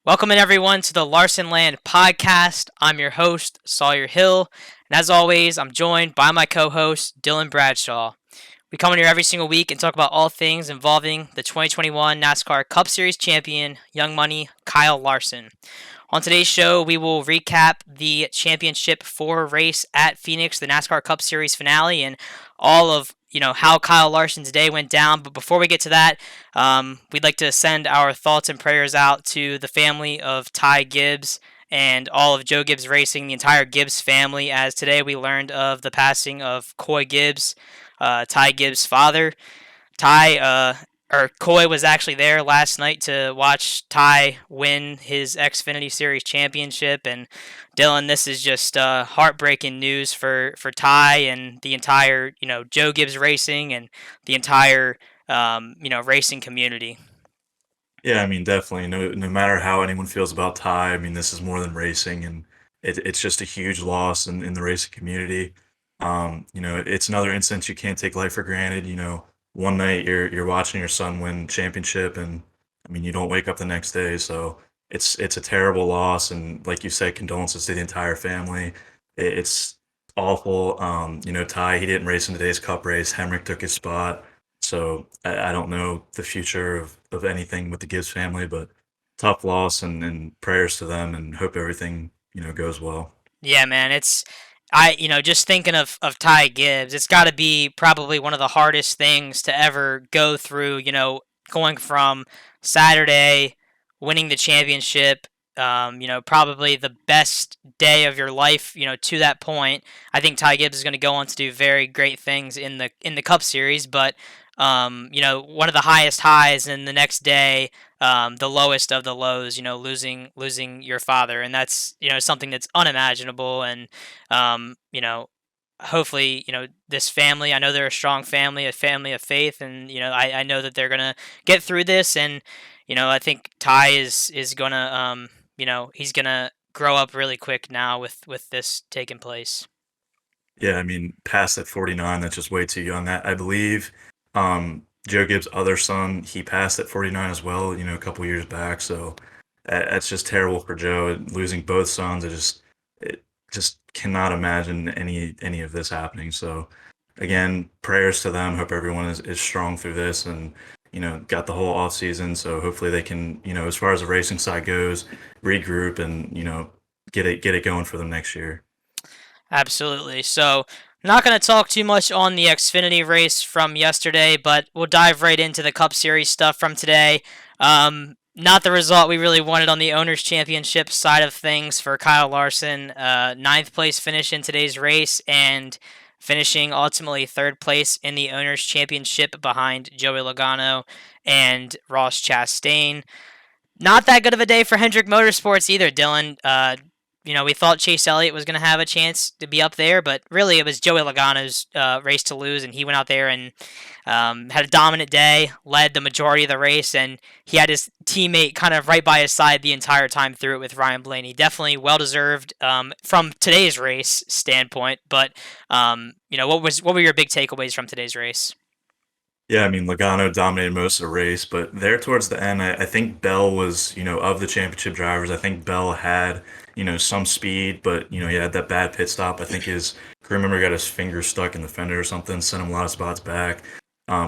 Welcome in everyone to the Larsonland podcast. I'm your host, Sawyer Hill, and as always, I'm joined by my co-host, Dylan Bradshaw. We come in here every single week and talk about all things involving the 2021 NASCAR Cup Series champion, Young Money, Kyle Larson. On today's show, we will recap the championship 4 race at Phoenix, the NASCAR Cup Series finale, and all of how Kyle Larson's day went down. But before we get to that, we'd like to send our thoughts and prayers out to the family of Ty Gibbs and all of Joe Gibbs Racing, the entire Gibbs family, as today we learned of the passing of Coy Gibbs, Ty Gibbs' father. Coy was actually there last night to watch Ty win his Xfinity Series championship. And Dylan, this is just heartbreaking news for Ty and the entire, Joe Gibbs Racing and the entire, racing community. Yeah, definitely. No matter how anyone feels about Ty, this is more than racing, and it's just a huge loss in the racing community. It's another instance you can't take life for granted. One night you're watching your son win championship, and you don't wake up the next day. So it's a terrible loss, and like you said, condolences to the entire family. It's awful. Ty, he didn't race in today's Cup race. Hemrick took his spot. So I don't know the future of anything with the Gibbs family, but tough loss and prayers to them, and hope everything goes well. Yeah, man, just thinking of Ty Gibbs, it's got to be probably one of the hardest things to ever go through, going from Saturday, winning the championship, probably the best day of your life, to that point. I think Ty Gibbs is going to go on to do very great things in the Cup Series, but one of the highest highs, and the next day, the lowest of the lows. Losing your father, and that's something that's unimaginable. And hopefully, this family. I know they're a strong family, a family of faith, and I know that they're gonna get through this. And I think Ty is gonna he's gonna grow up really quick now with this taking place. Yeah, past that 49, that's just way too young. I believe Joe Gibbs' other son, he passed at 49 as well, a couple years back. So that's just terrible for Joe. Losing both sons, it just cannot imagine any of this happening. So again, prayers to them. Hope everyone is strong through this, and got the whole off season. So hopefully they can, as far as the racing side goes, regroup and get it going for them next year. Absolutely. So, not going to talk too much on the Xfinity race from yesterday, but we'll dive right into the Cup Series stuff from today. Not the result we really wanted on the Owners' Championship side of things for Kyle Larson. Ninth place finish in today's race, and finishing ultimately third place in the Owners' Championship behind Joey Logano and Ross Chastain. Not that good of a day for Hendrick Motorsports either, Dylan. We thought Chase Elliott was going to have a chance to be up there, but really it was Joey Logano's race to lose, and he went out there and had a dominant day, led the majority of the race, and he had his teammate kind of right by his side the entire time through it with Ryan Blaney. Definitely well-deserved from today's race standpoint, but what were your big takeaways from today's race? Yeah, Logano dominated most of the race, but there towards the end, I think Bell was, of the championship drivers, I think Bell had, some speed, but, he had that bad pit stop. I think his crew member got his finger stuck in the fender or something, sent him a lot of spots back,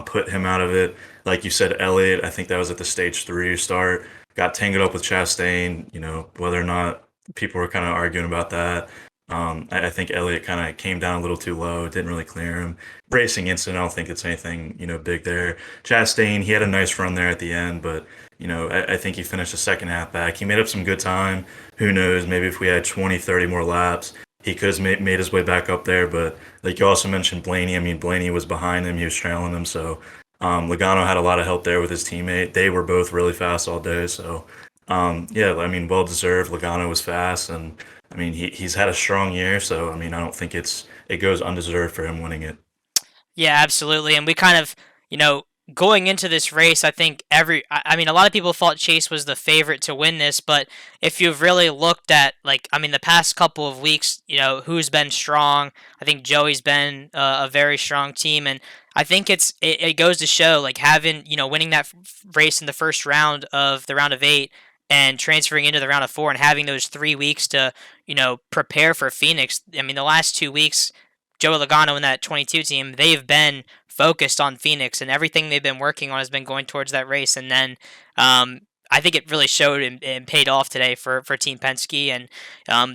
put him out of it. Like you said, Elliott, I think that was at the stage 3 start, got tangled up with Chastain, whether or not people were kind of arguing about that. I think Elliott kind of came down a little too low, didn't really clear him. Racing incident, I don't think it's anything, big there. Chastain, he had a nice run there at the end, but, I think he finished the second half back. He made up some good time. Who knows, maybe if we had 20, 30 more laps, he could have made his way back up there. But like you also mentioned Blaney, Blaney was behind him, he was trailing him. So Logano had a lot of help there with his teammate. They were both really fast all day. So, yeah, well deserved. Logano was fast, and he's had a strong year, so I don't think it goes undeserved for him winning it. Yeah, absolutely. And we kind of, going into this race, I think a lot of people thought Chase was the favorite to win this, but if you've really looked at, the past couple of weeks, who's been strong, I think Joey's been a very strong team, and I think it goes to show, having, winning that race in the first round of the round of 8, and transferring into the round of four and having those 3 weeks to, prepare for Phoenix. I mean, the last 2 weeks, Joey Logano and that 22 team, they've been focused on Phoenix, and everything they've been working on has been going towards that race. And then I think it really showed and paid off today for Team Penske. And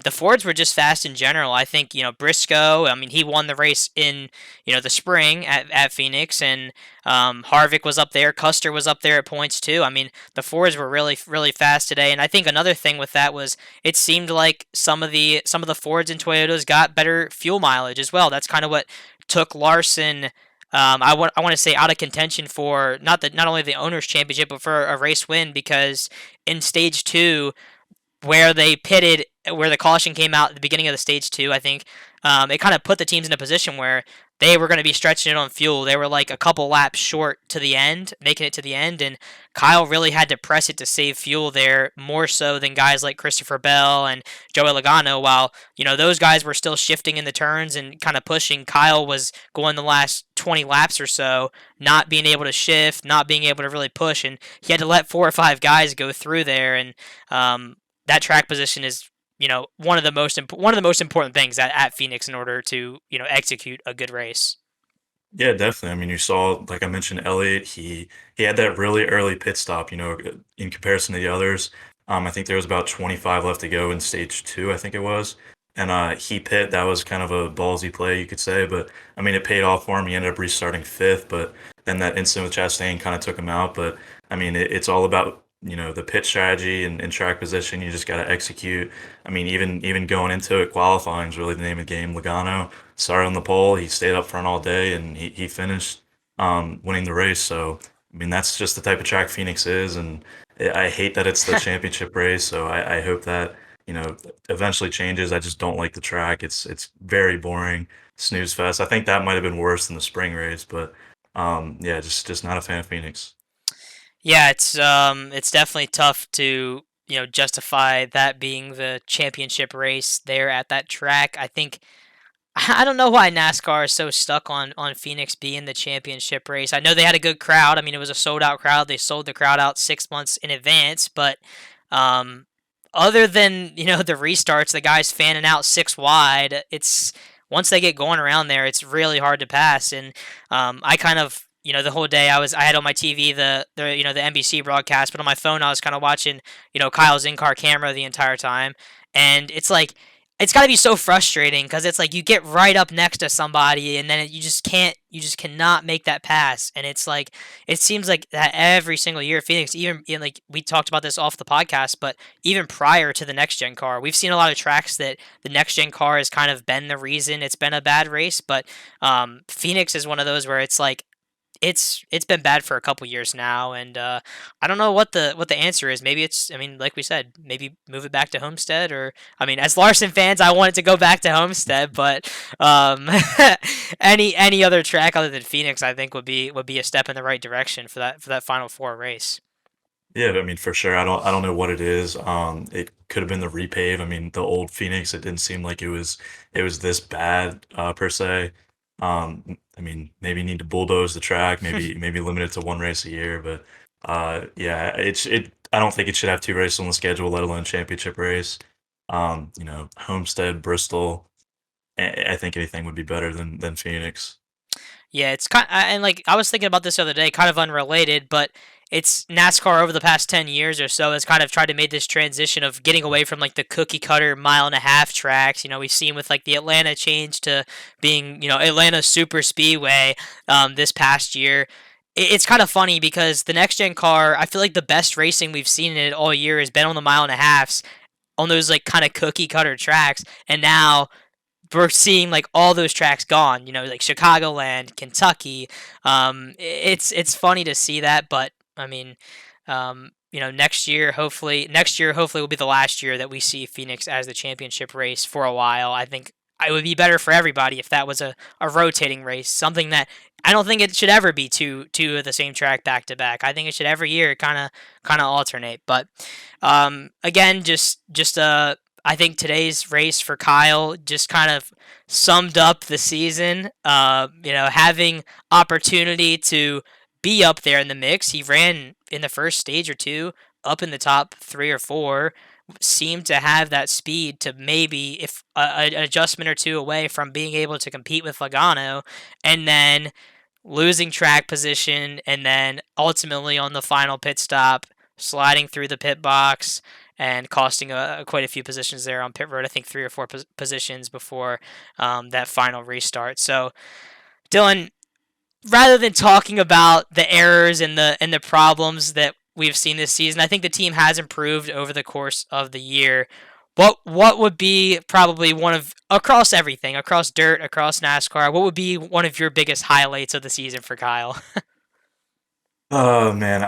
the Fords were just fast in general. I think, Briscoe, I mean, he won the race in, the spring at Phoenix, and Harvick was up there. Custer was up there at points too. I mean, the Fords were really, really fast today. And I think another thing with that was it seemed like some of the Fords and Toyotas got better fuel mileage as well. That's kind of what took Larson. I want to say out of contention for not only the owners championship but for a race win, because in stage two, where they pitted, where the caution came out at the beginning of the stage two, I think it kind of put the teams in a position where they were going to be stretching it on fuel. They were like a couple laps short to the end, making it to the end, and Kyle really had to press it to save fuel there, more so than guys like Christopher Bell and Joey Logano. While those guys were still shifting in the turns and kind of pushing, Kyle was going the last 20 laps or so, not being able to shift, not being able to really push, and he had to let 4 or 5 guys go through there. And that track position is one of the most important things at Phoenix in order to execute a good race. Yeah, definitely. I mean, you saw, like I mentioned, Elliott. He had that really early pit stop. In comparison to the others. I think there was about 25 left to go in stage two. I think it was, and he pit. That was kind of a ballsy play, you could say. But I mean, it paid off for him. He ended up restarting fifth, but then that incident with Chastain kind of took him out. But I mean, it's all about the pit strategy and track position. You just got to execute. I mean, even going into it, qualifying is really the name of the game. Logano started on the pole. He stayed up front all day, and he finished winning the race. So, I mean, that's just the type of track Phoenix is, and I hate that it's the championship race. So I hope that eventually changes. I just don't like the track. It's very boring, snooze fest. I think that might have been worse than the spring race, but yeah, just not a fan of Phoenix. Yeah, it's definitely tough to justify that being the championship race there at that track. I think I don't know why NASCAR is so stuck on Phoenix being the championship race. I know they had a good crowd. I mean, it was a sold out crowd. They sold the crowd out 6 months in advance, but um, other than the restarts, the guys fanning out six wide, it's once they get going around there, it's really hard to pass. And I kind of the whole day I had on my TV the NBC broadcast, but on my phone I was kind of watching Kyle's in car camera the entire time, and it's like it's got to be so frustrating because it's like you get right up next to somebody and then you just cannot make that pass. And it's like it seems like that every single year Phoenix, even like we talked about this off the podcast, but even prior to the next gen car, we've seen a lot of tracks that the next gen car has kind of been the reason it's been a bad race. But Phoenix is one of those where it's like it's been bad for a couple years now, and I don't know what the answer is. Maybe it's, I mean, like we said, maybe move it back to Homestead, or I mean, as Larson fans, I want it to go back to Homestead, but any other track other than Phoenix, I think would be a step in the right direction for that Final Four race. Yeah, I mean, for sure. I don't know what it is. It could have been the repave. I mean, the old Phoenix, it didn't seem like it was this bad per se. I mean, maybe need to bulldoze the track, maybe limit it to one race a year, but yeah, it. I don't think it should have two races on the schedule, let alone championship race. Homestead, Bristol. I think anything would be better than Phoenix. Yeah, it's kind and like I was thinking about this the other day, kind of unrelated, but it's NASCAR over the past 10 years or so has kind of tried to make this transition of getting away from like the cookie cutter mile and a half tracks. We've seen with like the Atlanta change to being, Atlanta Super Speedway this past year. It's kind of funny because the next gen car, I feel like the best racing we've seen in it all year has been on the mile and a halves on those like kind of cookie cutter tracks, and now we're seeing like all those tracks gone. Like Chicagoland, Kentucky. It's funny to see that, but I mean, next year hopefully will be the last year that we see Phoenix as the championship race for a while. I think it would be better for everybody if that was a rotating race, something that I don't think it should ever be two of the same track back to back. I think it should every year kind of alternate. But again, just I think today's race for Kyle just kind of summed up the season. Having opportunity to be up there in the mix. He ran in the first stage or two up in the top 3 or 4 seem to have that speed to maybe if an adjustment or two away from being able to compete with Logano, and then losing track position, and then ultimately on the final pit stop, sliding through the pit box and costing quite a few positions there on pit road. I think 3 or 4 positions before that final restart. So, Dylan, rather than talking about the errors and the problems that we've seen this season, I think the team has improved over the course of the year. What would be probably one of across everything, across dirt, across NASCAR, what would be one of your biggest highlights of the season for Kyle? Oh man,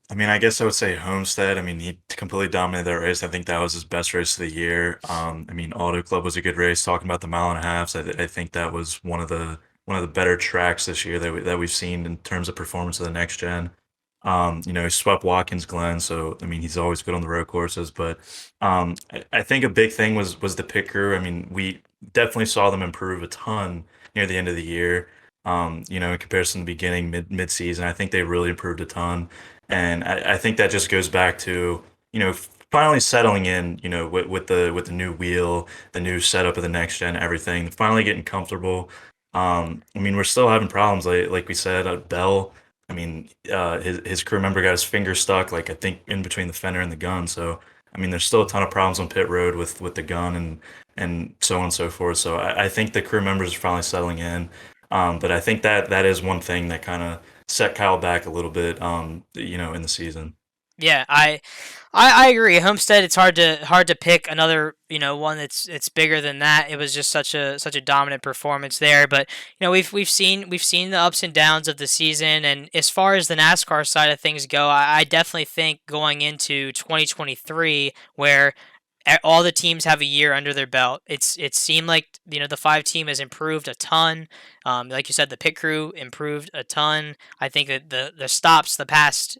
I mean, I guess I would say Homestead. I mean, he completely dominated that race. I think that was his best race of the year. I mean, Auto Club was a good race. Talking about the mile and a halves, I think that was one of the better tracks this year that we've seen in terms of performance of the next gen. He swept Watkins Glen, so I mean, he's always good on the road courses. But I think a big thing was the pit crew. I mean, we definitely saw them improve a ton near the end of the year. In comparison to the beginning, mid season, I think they really improved a ton, and I think that just goes back to finally settling in, with the new wheel, the new setup of the next gen, everything, finally getting comfortable. I mean, we're still having problems, like we said, Bell. I mean, his crew member got his finger stuck, like I think in between the fender and the gun. So I mean, there's still a ton of problems on pit road with the gun and so on and so forth. So I think the crew members are finally settling in. But I think that is one thing that kind of set Kyle back a little bit, in the season. Yeah, I agree. Homestead, it's hard to pick another one that's bigger than that. It was just such a dominant performance there. But we've seen the ups and downs of the season, and as far as the NASCAR side of things go, I definitely think going into 2023, where all the teams have a year under their belt. It seemed like the 5 team has improved a ton. Like you said, the pit crew improved a ton. I think that the stops the past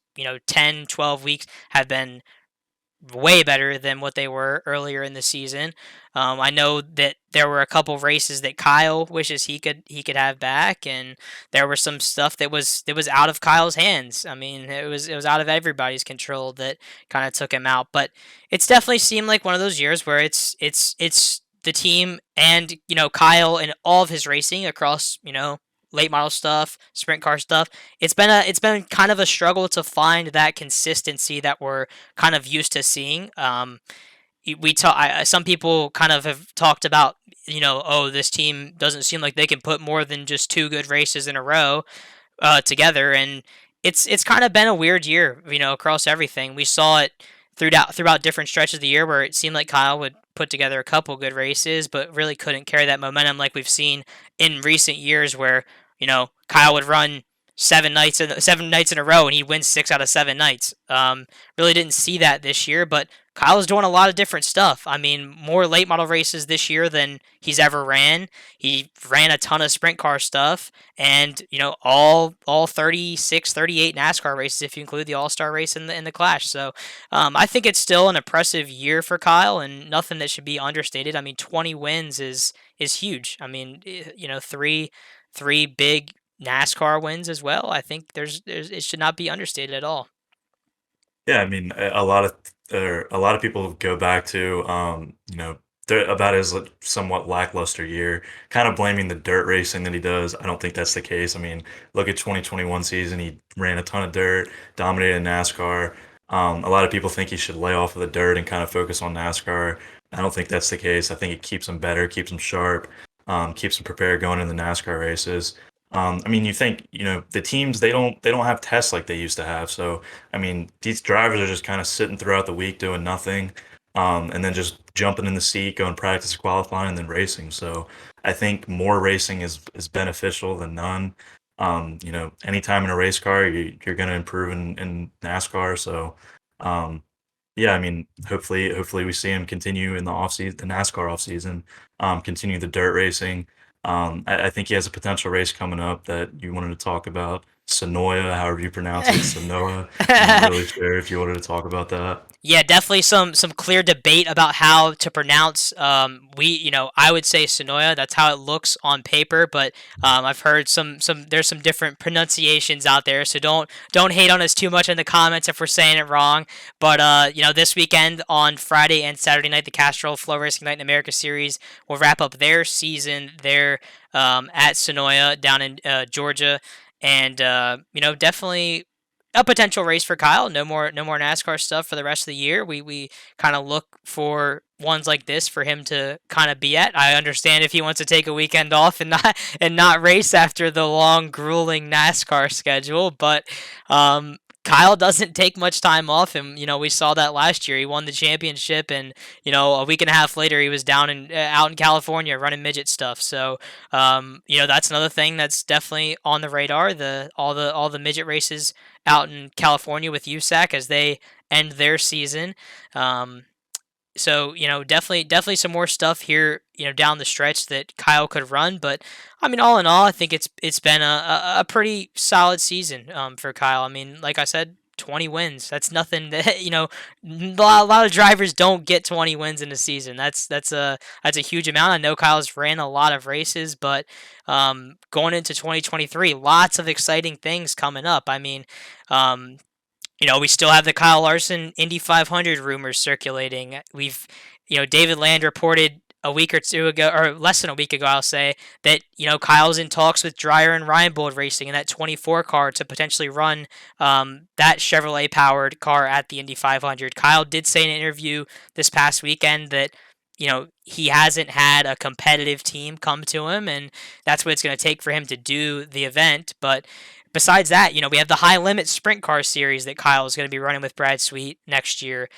10, 12 weeks have been way better than what they were earlier in the season. I know that there were a couple races that Kyle wishes he could have back, and there was some stuff that was out of Kyle's hands. I mean, it was out of everybody's control that kind of took him out. But it's definitely seemed like one of those years where it's the team and Kyle and all of his racing across late model stuff, sprint car stuff. It's been kind of a struggle to find that consistency that we're kind of used to seeing. Some people kind of have talked about oh, this team doesn't seem like they can put more than just 2 good races in a row together, and it's kind of been a weird year across everything. We saw it throughout different stretches of the year where it seemed like Kyle would put together a couple good races, but really couldn't carry that momentum like we've seen in recent years, where Kyle would run 7 nights in a row and he'd win 6 out of 7 nights. Really didn't see that this year, but Kyle's doing a lot of different stuff. I mean, more late model races this year than he's ever ran. He ran a ton of sprint car stuff, and all 36, 38 NASCAR races if you include the All Star race in the Clash. So I think it's still an impressive year for Kyle, and nothing that should be understated. I mean, 20 wins is huge. I mean, three big NASCAR wins as well. I think there's it should not be understated at all. Yeah, I mean, a lot of people go back to about his somewhat lackluster year, kind of blaming the dirt racing that he does. I don't think that's the case. I mean, look at 2021 season; he ran a ton of dirt, dominated NASCAR. A lot of people think he should lay off of the dirt and kind of focus on NASCAR. I don't think that's the case. I think it keeps him better, keeps him sharp, keeps him prepared going into the NASCAR races. I mean, you think the teams they don't have tests like they used to have. So I mean, these drivers are just kind of sitting throughout the week doing nothing, and then just jumping in the seat, going practice, qualifying, and then racing. So I think more racing is beneficial than none. Anytime in a race car, you're going to improve in NASCAR. So yeah, I mean, hopefully we see him continue in the off season, the NASCAR off season, continue the dirt racing. I think he has a potential race coming up that you wanted to talk about. Sonoya, however you pronounce it, Sonoa. I'm not really sure if you wanted to talk about that. Yeah, definitely some clear debate about how to pronounce. I would say Sonoya. That's how it looks on paper, but I've heard some there's some different pronunciations out there. So don't hate on us too much in the comments if we're saying it wrong. But this weekend on Friday and Saturday night, the Castrol Flow Racing Night in America Series will wrap up their season there at Sonoya down in Georgia, and definitely a potential race for Kyle. No more NASCAR stuff for the rest of the year. We kind of look for ones like this for him to kind of be at. I understand if he wants to take a weekend off and not race after the long grueling NASCAR schedule, but Kyle doesn't take much time off, and we saw that last year. He won the championship, and a week and a half later, he was down in out in California running midget stuff. So, that's another thing that's definitely on the radar. All the midget races out in California with USAC as they end their season. Um, definitely some more stuff here, down the stretch that Kyle could run. But I mean, all in all, I think it's been a pretty solid season for Kyle. I mean, like I said, 20 wins. That's nothing that a lot of drivers don't get 20 wins in a season. That's a huge amount. I know Kyle's ran a lot of races, but going into 2023, lots of exciting things coming up. I mean, we still have the Kyle Larson Indy 500 rumors circulating. David Land reported a week or two ago, or less than a week ago, I'll say, that, Kyle's in talks with Dreyer and Reinbold Racing in that 24 car to potentially run that Chevrolet powered car at the Indy 500. Kyle did say in an interview this past weekend that, he hasn't had a competitive team come to him, and that's what it's going to take for him to do the event. But besides that, we have the high limit sprint car series that Kyle is going to be running with Brad Sweet next year.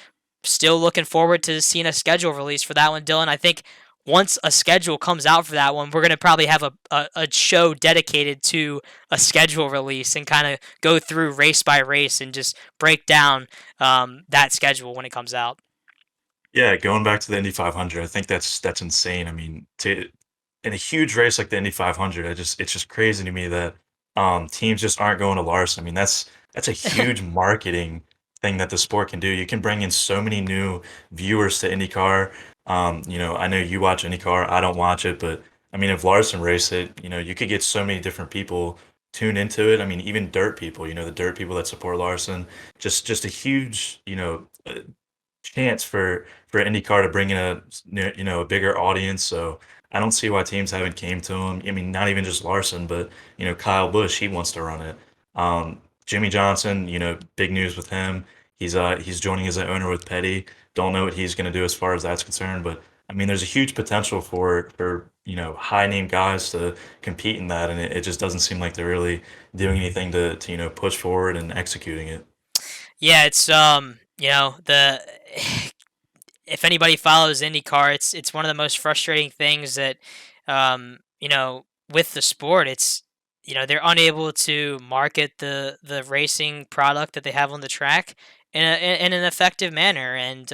Still looking forward to seeing a schedule release for that one, Dylan. I think once a schedule comes out for that one, we're going to probably have a show dedicated to a schedule release and kind of go through race by race and just break down that schedule when it comes out. Yeah, going back to the Indy 500, I think that's insane. I mean, in a huge race like the Indy 500, it's just crazy to me that teams just aren't going to Larson. I mean, that's a huge marketing thing that the sport can do. You can bring in so many new viewers to IndyCar. I know you watch IndyCar, I don't watch it, but I mean, if Larson raced it, you could get so many different people tuned into it. I mean, even dirt people, the dirt people that support Larson, just a huge, chance for IndyCar to bring in a bigger audience. So I don't see why teams haven't came to him. I mean, not even just Larson, but Kyle Busch, he wants to run it. Jimmy Johnson, big news with him. He's joining as an owner with Petty. Don't know what he's going to do as far as that's concerned, but I mean, there's a huge potential for high name guys to compete in that, and it just doesn't seem like they're really doing anything to push forward and executing it. Yeah, it's the if anybody follows IndyCar, it's one of the most frustrating things that with the sport. It's they're unable to market the racing product that they have on the track in an effective manner, and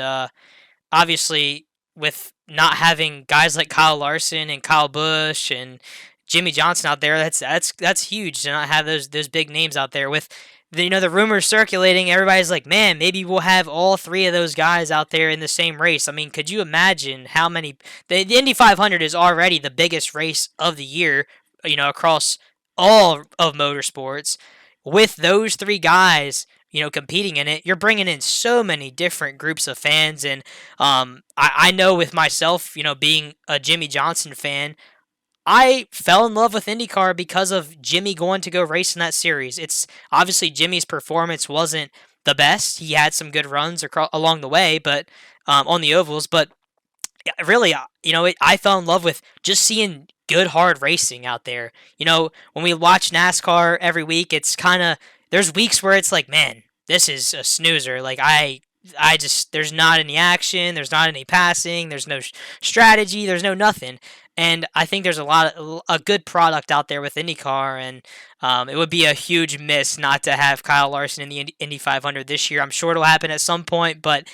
obviously with not having guys like Kyle Larson and Kyle Busch and Jimmy Johnson out there, that's huge to not have those big names out there. With the rumors circulating, everybody's like, man, maybe we'll have all three of those guys out there in the same race. I mean, could you imagine how many? The Indy 500 is already the biggest race of the year, across all of motorsports. With those three guys, competing in it, you're bringing in so many different groups of fans. And I know with myself, being a Jimmy Johnson fan, I fell in love with IndyCar because of Jimmy going to go race in that series. It's obviously Jimmy's performance wasn't the best. He had some good runs along the way, but on the ovals. But really, I fell in love with just seeing good hard racing out there. When we watch NASCAR every week, it's kind of there's weeks where it's like, man, this is a snoozer. Like I just there's not any action, there's not any passing, there's no strategy, there's no nothing. And I think there's a good product out there with IndyCar, and it would be a huge miss not to have Kyle Larson in the Indy 500 this year. I'm sure it'll happen at some point, but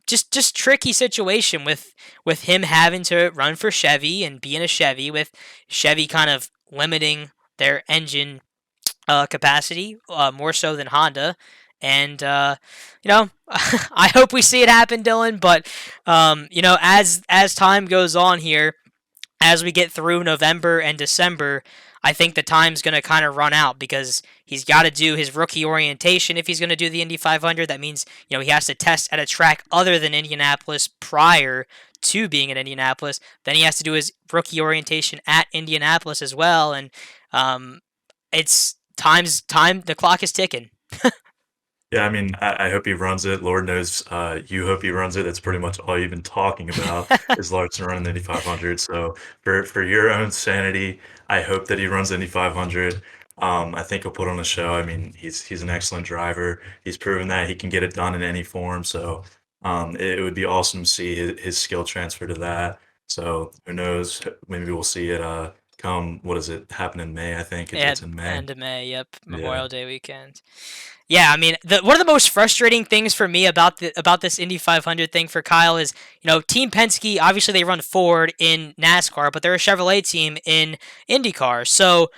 just tricky situation with him having to run for Chevy and being a Chevy, with Chevy kind of limiting their engine capacity, more so than Honda. And I hope we see it happen, Dylan. But as time goes on here, as we get through November and December, I think the time's going to kind of run out because he's got to do his rookie orientation if he's going to do the Indy 500. That means, he has to test at a track other than Indianapolis prior to being in Indianapolis. Then he has to do his rookie orientation at Indianapolis as well. And it's time. The clock is ticking. Yeah, I mean, I hope he runs it. Lord knows, you hope he runs it. That's pretty much all you've been talking about is Larson running the Indy 500. So for your own sanity, I hope that he runs the Indy 500. I think he'll put on a show. I mean, he's an excellent driver. He's proven that he can get it done in any form. So it would be awesome to see his skill transfer to that. So who knows? Maybe we'll see it come. What does it happen in May? I think Yeah, it's in May. end of May. Yep, Yeah. Memorial Day weekend. Yeah, I mean, one of the most frustrating things for me about this Indy 500 thing for Kyle is, Team Penske. Obviously, they run Ford in NASCAR, but they're a Chevrolet team in IndyCar. So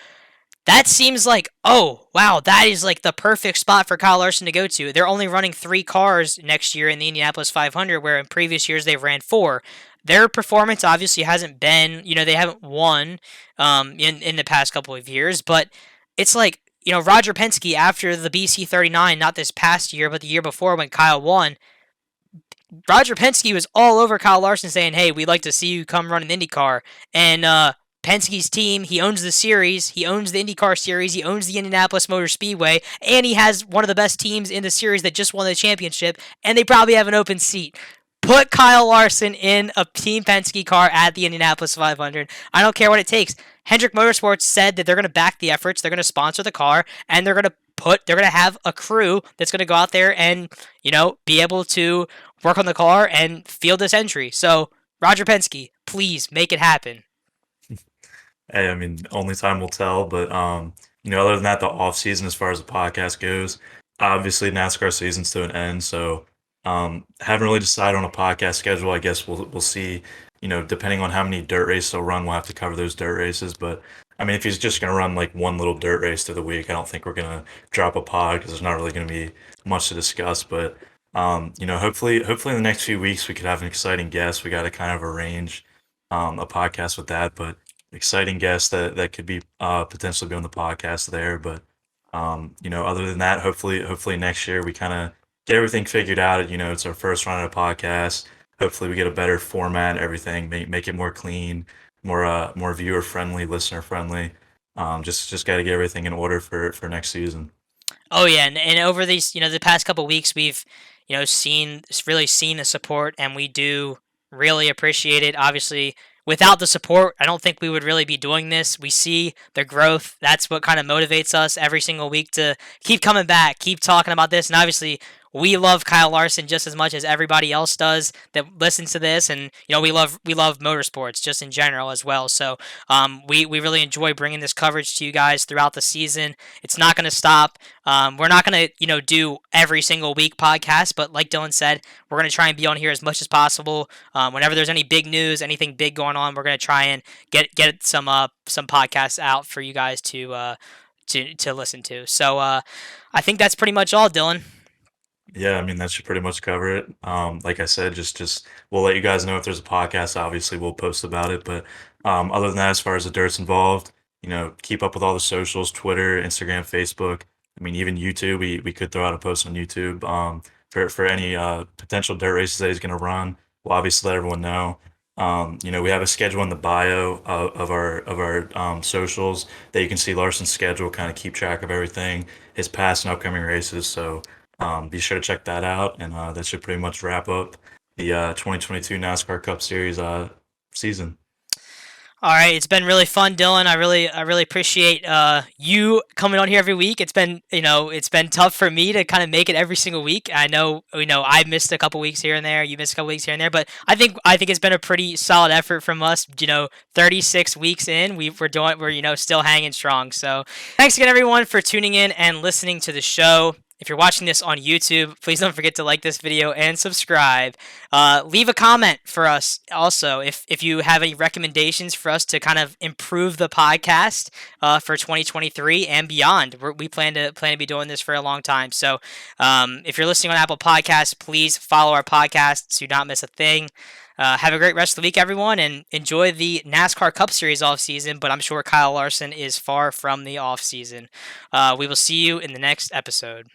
that seems like, oh wow, that is like the perfect spot for Kyle Larson to go to. They're only running 3 cars next year in the Indianapolis 500, where in previous years they ran 4. Their performance obviously hasn't been, they haven't won in the past couple of years, but it's like, Roger Penske after the BC 39, not this past year, but the year before when Kyle won, Roger Penske was all over Kyle Larson saying, hey, we'd like to see you come run an IndyCar. And Penske's team, he owns the series, he owns the IndyCar series, he owns the Indianapolis Motor Speedway, and he has one of the best teams in the series that just won the championship, and they probably have an open seat. Put Kyle Larson in a Team Penske car at the Indianapolis 500. I don't care what it takes. Hendrick Motorsports said that they're going to back the efforts, they're going to sponsor the car, and they're going to have a crew that's going to go out there and, be able to work on the car and field this entry. So, Roger Penske, please make it happen. Hey, I mean, only time will tell, but other than that, the off season as far as the podcast goes, obviously NASCAR season's to an end, so haven't really decided on a podcast schedule. I guess we'll see. Depending on how many dirt races he'll run, we'll have to cover those dirt races. But I mean, if he's just gonna run like one little dirt race through the week, I don't think we're gonna drop a pod because there's not really gonna be much to discuss. But hopefully in the next few weeks we could have an exciting guest. We got to kind of arrange a podcast with that, but exciting guest that could be potentially be on the podcast there. But other than that, hopefully next year we kind of get everything figured out. It's our first run of a podcast. Hopefully we get a better format, everything, make it more clean, more viewer friendly, listener friendly. Just got to get everything in order for next season. Oh yeah, and over these, the past couple weeks, we've, really seen the support, and we do really appreciate it. Obviously, without the support, I don't think we would really be doing this. We see the growth. That's what kind of motivates us every single week to keep coming back, keep talking about this. And obviously, we love Kyle Larson just as much as everybody else does that listens to this, and we love motorsports just in general as well. So we really enjoy bringing this coverage to you guys throughout the season. It's not going to stop. We're not going to do every single week podcast, but like Dylan said, we're going to try and be on here as much as possible. Whenever there's any big news, anything big going on, we're going to try and get some podcasts out for you guys to listen to. So I think that's pretty much all, Dylan. Yeah, I mean that should pretty much cover it. Like I said, just we'll let you guys know if there's a podcast. Obviously, we'll post about it. But other than that, as far as the dirt's involved, keep up with all the socials: Twitter, Instagram, Facebook. I mean, even YouTube. We could throw out a post on YouTube for any potential dirt races that he's going to run. We'll obviously let everyone know. We have a schedule in the bio of our socials that you can see Larson's schedule, kind of keep track of everything, his past and upcoming races. So be sure to check that out, and that should pretty much wrap up the 2022 NASCAR Cup Series season. All right, it's been really fun, Dylan. I really appreciate you coming on here every week. It's been tough for me to kind of make it every single week. I know I missed a couple weeks here and there. You missed a couple weeks here and there, but I think it's been a pretty solid effort from us. 36 weeks in, we're still hanging strong. So thanks again, everyone, for tuning in and listening to the show. If you're watching this on YouTube, please don't forget to like this video and subscribe. Leave a comment for us also if you have any recommendations for us to kind of improve the podcast for 2023 and beyond. We plan to be doing this for a long time. So if you're listening on Apple Podcasts, please follow our podcast so you not miss a thing. Have a great rest of the week, everyone, and enjoy the NASCAR Cup Series off season. But I'm sure Kyle Larson is far from the off season. We will see you in the next episode.